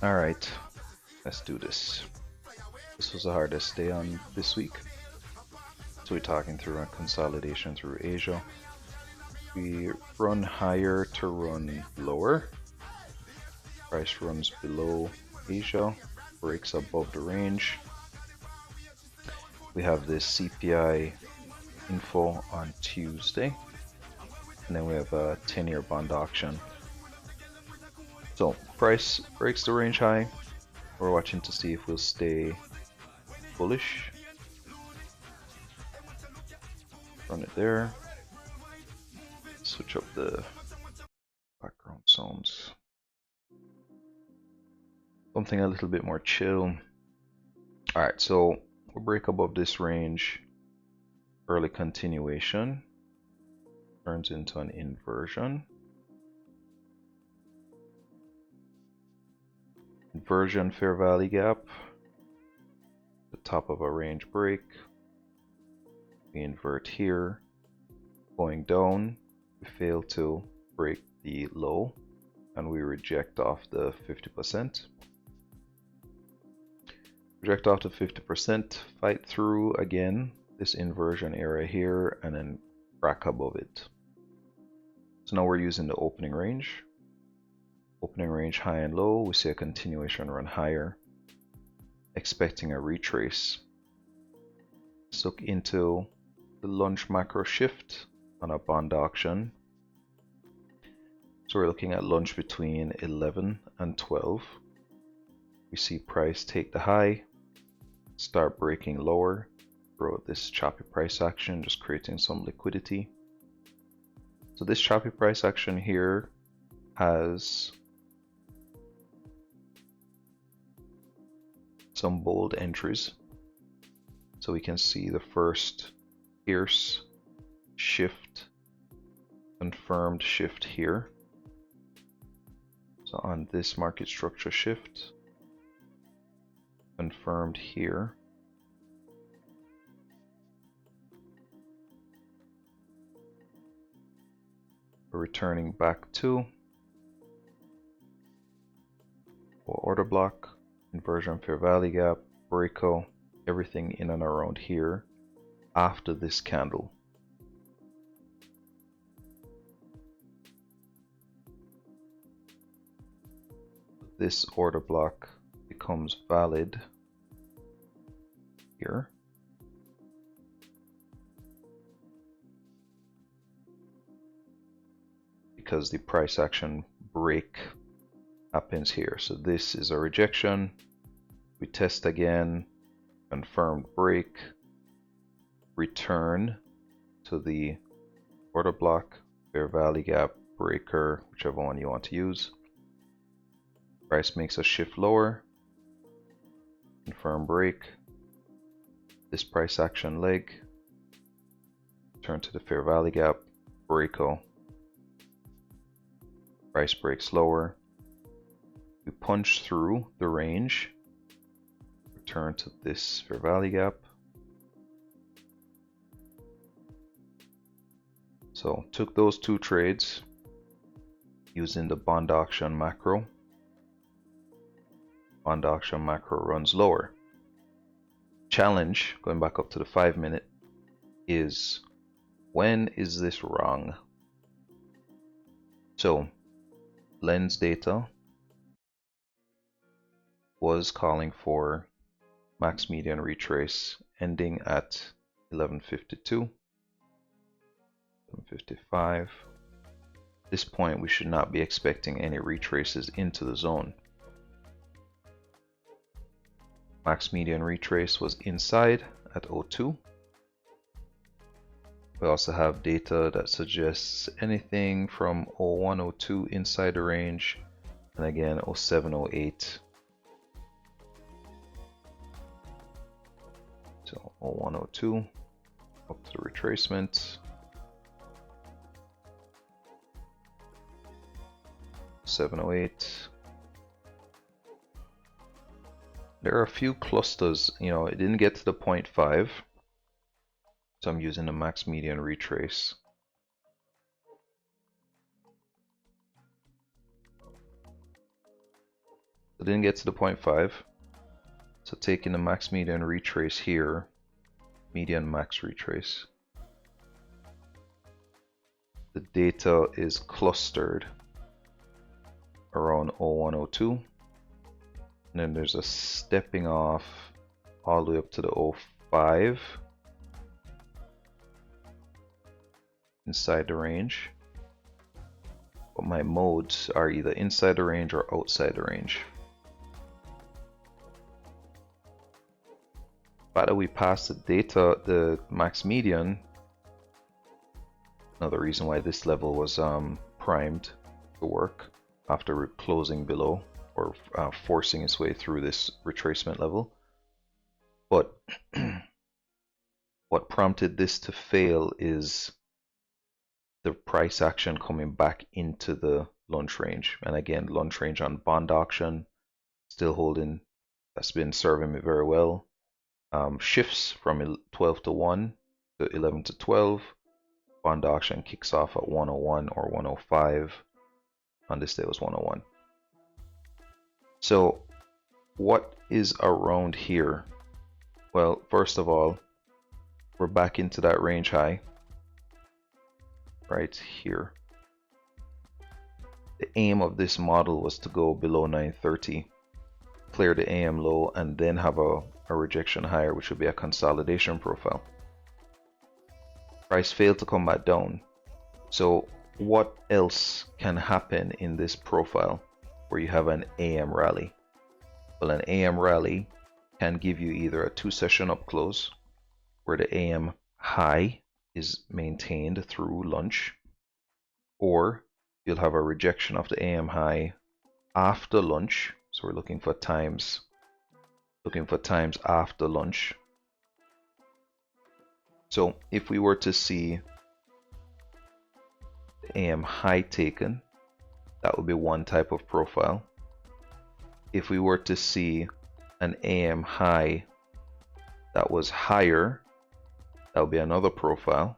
Alright, let's do this. This was the hardest day on this week. So we're talking through a consolidation through Asia. We run higher to run lower. Price runs below Asia, breaks above the range. We have this CPI info on Tuesday. And then we have a 10-year bond auction. So price breaks the range high. We're watching to see if we'll stay bullish. Run it there. Switch up the background sounds. Something a little bit more chill. Alright, so we'll break above this range. Early continuation. Turns into an inversion. Inversion fair value gap. The top of a range break. We invert here. Going down, we fail to break the low and we reject off the 50%. Reject off the 50%, fight through again this inversion area here and then crack above it. So now we're using the opening range. Opening range high and low, we see a continuation run higher, expecting a retrace. Let's look into the lunch macro shift on a bond auction. So we're looking at lunch between 11 and 12. We see price take the high, start breaking lower, through this choppy price action, just creating some liquidity. So this choppy price action here has some bold entries. So we can see the first fierce shift, confirmed shift here. So on this market structure shift, confirmed here. We're returning back to order block, inversion fair value gap, breakout, everything in and around here after this candle. This order block becomes valid here. Because the price action break happens here. So this is a rejection. We test again, confirmed break, return to the order block, fair value gap, breaker, whichever one you want to use. Price makes a shift lower, confirm break, this price action leg, turn to the fair value gap, breakout, price breaks lower, we punch through the range, return to this fair value gap. So took those two trades using the bond auction macro. Bond auction macro runs lower. Challenge, going back up to the 5-minute, is when is this wrong? So lens data was calling for max median retrace ending at 1152, 1155. At this point we should not be expecting any retraces into the zone. Max median retrace was inside at 02. We also have data that suggests anything from 01, 02 inside the range, and again 07, 08. So 01, 02 up to the retracement. 708. There are a few clusters, it didn't get to the 0.5, so I'm using the max median retrace. didn't get to the 0.5. So taking the max median retrace here, median max retrace. The data is clustered around 0102. And then there's a stepping off all the way up to the 05 inside the range. But my modes are either inside the range or outside the range. But we passed the data, the max median. Another reason why this level was primed to work after closing below or forcing its way through this retracement level. But what prompted this to fail is the price action coming back into the lunch range. And again, lunch range on bond auction still holding. That's been serving me very well. Shifts from 12 to 1 to 11 to 12. Bond auction kicks off at 101 or 105. On this day it was 101. So what is around here? Well, first of all, we're back into that range high right here. The aim of this model was to go below 930, clear the AM low, and then have a rejection higher, which would be a consolidation profile. Price failed to come back down. So what else can happen in this profile where you have an AM rally? Well, an AM rally can give you either a 2-session up close where the AM high is maintained through lunch, or you'll have a rejection of the AM high after lunch. So we're looking for times after lunch. So if we were to see the AM high taken, that would be one type of profile. If we were to see an AM high that was higher, that would be another profile.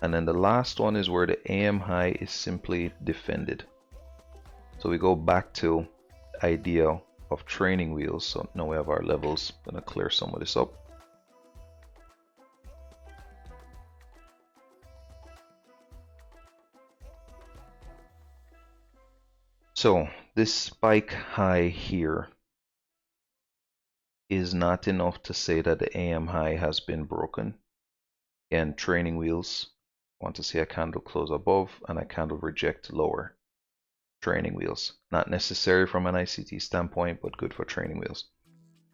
And then the last one is where the AM high is simply defended. So we go back to the idea of training wheels. So now we have our levels. I'm going to clear some of this up. So this spike high here is not enough to say that the AM high has been broken. Again, training wheels, want to see a candle close above and a candle reject lower. Training wheels, not necessary from an ICT standpoint, but good for training wheels.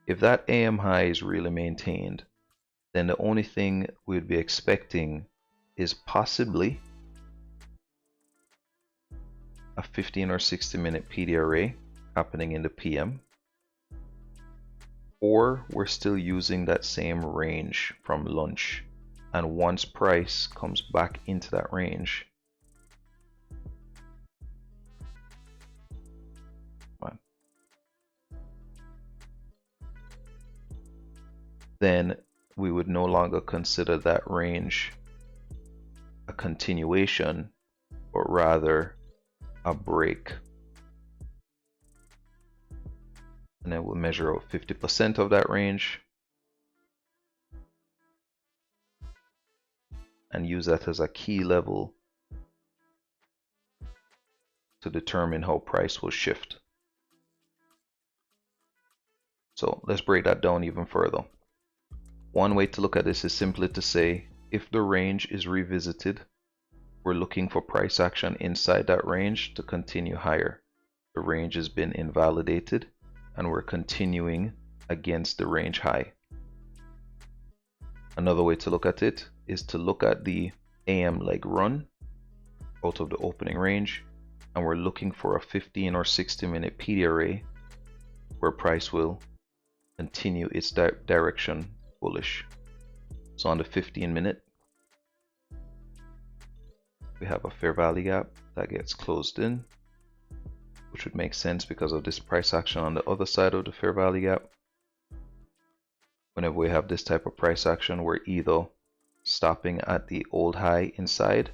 If that AM high is really maintained, then the only thing we'd be expecting is possibly a 15 or 60 minute PD array happening in the PM, or we're still using that same range from lunch, and once price comes back into that range, then we would no longer consider that range a continuation, but rather a break. And then we'll measure out 50% of that range and use that as a key level to determine how price will shift. So let's break that down even further. One way to look at this is simply to say, if the range is revisited, we're looking for price action inside that range to continue higher. The range has been invalidated and we're continuing against the range high. Another way to look at it is to look at the AM leg run out of the opening range, and we're looking for a 15 or 60 minute PD array where price will continue its direction bullish. So on the 15 minute, we have a fair value gap that gets closed in, which would make sense because of this price action on the other side of the fair value gap. Whenever we have this type of price action, we're either stopping at the old high inside,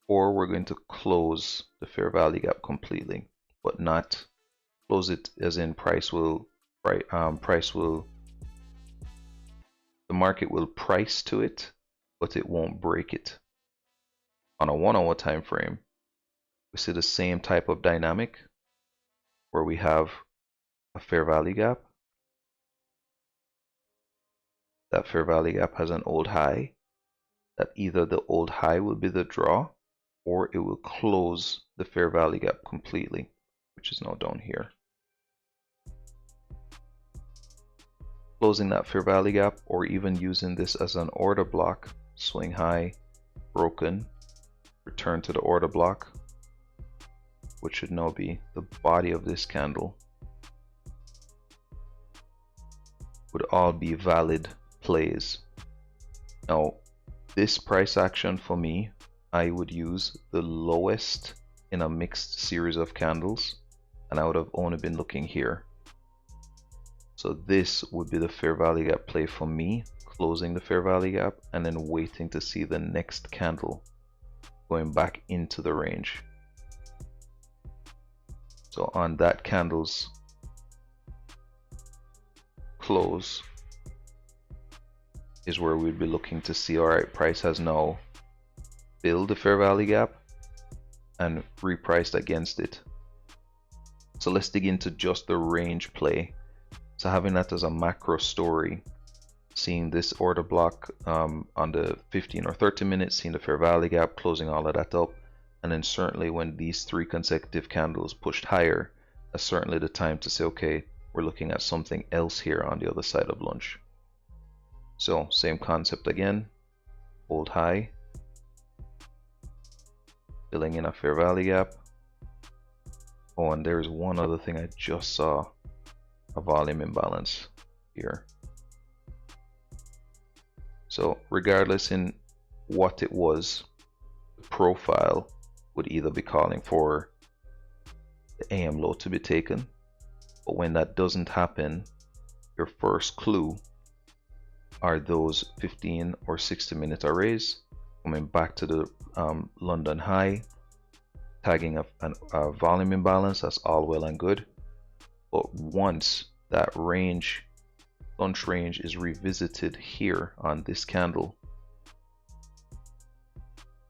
or we're going to close the fair value gap completely, but not Close it as in the market will price to it, but it won't break it. On a 1 hour time frame, we see the same type of dynamic where we have a fair value gap. That fair value gap has an old high, that either the old high will be the draw or it will close the fair value gap completely, which is now down here. Closing that fair value gap, or even using this as an order block, swing high, broken, return to the order block, which should now be the body of this candle, would all be valid plays. Now, this price action for me, I would use the lowest in a mixed series of candles, and I would have only been looking here. So this would be the fair value gap play for me, closing the fair value gap and then waiting to see the next candle going back into the range. So on that candle's close is where we'd be looking to see, all right, price has now filled the fair value gap and repriced against it. So let's dig into just the range play. So having that as a macro story, seeing this order block on the 15 or 30 minutes, seeing the fair value gap, closing all of that up, and then certainly when these 3 consecutive candles pushed higher, that's certainly the time to say, okay, we're looking at something else here on the other side of lunch. So same concept again, hold high, filling in a fair value gap. Oh, and there's one other thing I just saw, a volume imbalance here. So regardless in what it was, the profile would either be calling for the AM low to be taken, but when that doesn't happen, your first clue are those 15 or 60 minute arrays coming back to the London high, tagging a volume imbalance. That's all well and good, but once that range, lunch range, is revisited here on this candle,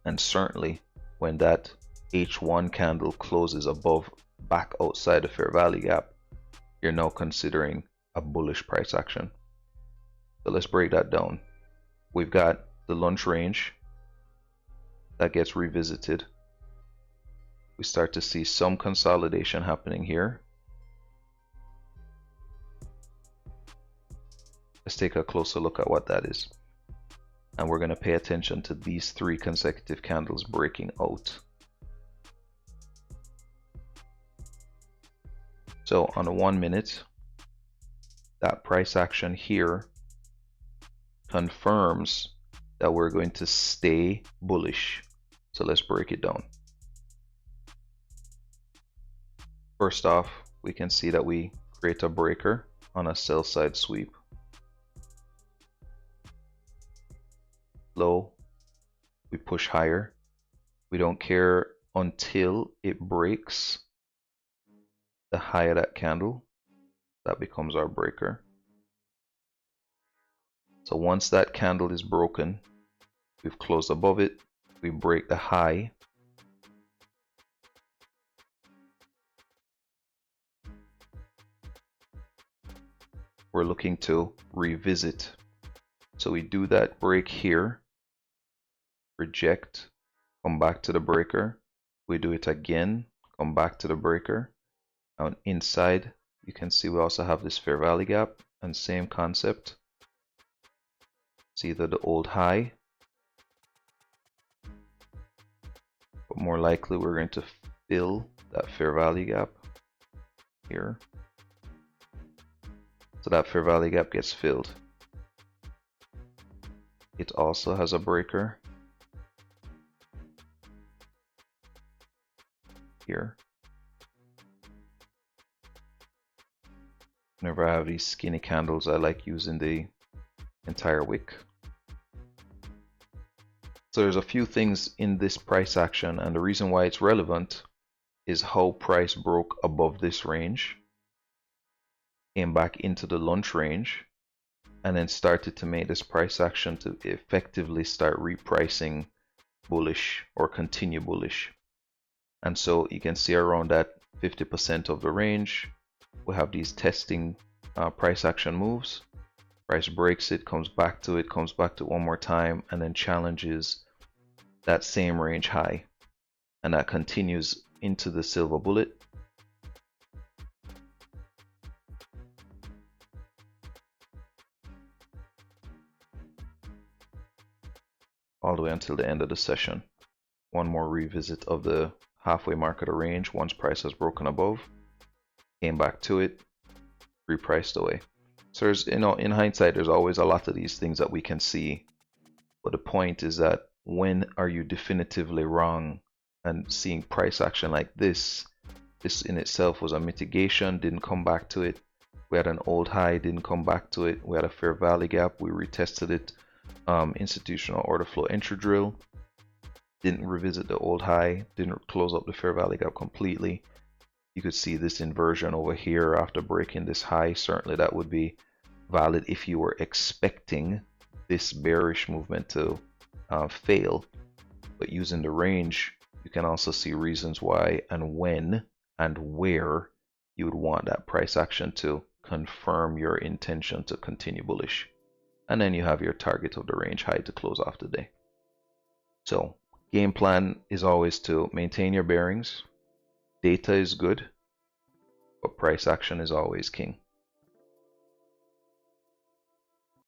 and certainly when that H1 candle closes above, back outside the fair value gap, you're now considering a bullish price action. So let's break that down. We've got the lunch range that gets revisited. We start to see some consolidation happening here. Let's take a closer look at what that is. And we're going to pay attention to these 3 consecutive candles breaking out. So on a 1 minute, that price action here confirms that we're going to stay bullish. So let's break it down. First off, we can see that we create a breaker on a sell side sweep. Low, we push higher. We don't care until it breaks the high of that candle. That becomes our breaker. So once that candle is broken, we've closed above it, we break the high. We're looking to revisit. So we do that break here, reject, come back to the breaker. We do it again, come back to the breaker. Now inside, you can see we also have this fair value gap, and same concept. It's either the old high, but more likely we're going to fill that fair value gap here. So that fair value gap gets filled. It also has a breaker here. Whenever I have these skinny candles, I like using the entire wick. So there's a few things in this price action, and the reason why it's relevant is how price broke above this range came back into the lunch range, and then started to make this price action to effectively start repricing bullish or continue bullish. And so you can see around that 50% of the range, we have these testing price action moves. Price breaks it, comes back to it, comes back to it one more time, and then challenges that same range high. And that continues into the silver bullet. All the way until the end of the session. One more revisit of the halfway mark of the range once price has broken above, came back to it, repriced away. So there's, in hindsight, there's always a lot of these things that we can see, but the point is that when are you definitively wrong? And seeing price action like this in itself was a mitigation, didn't come back to it. We had an old high, didn't come back to it. We had a fair value gap, we retested it. Institutional order flow entry drill, didn't revisit the old high, didn't close up the fair value gap completely. You could see this inversion over here after breaking this high. Certainly that would be valid if you were expecting this bearish movement to fail. But using the range, you can also see reasons why and when and where you would want that price action to confirm your intention to continue bullish. And then you have your target of the range high to close off the day. So game plan is always to maintain your bearings. Data is good, but price action is always king.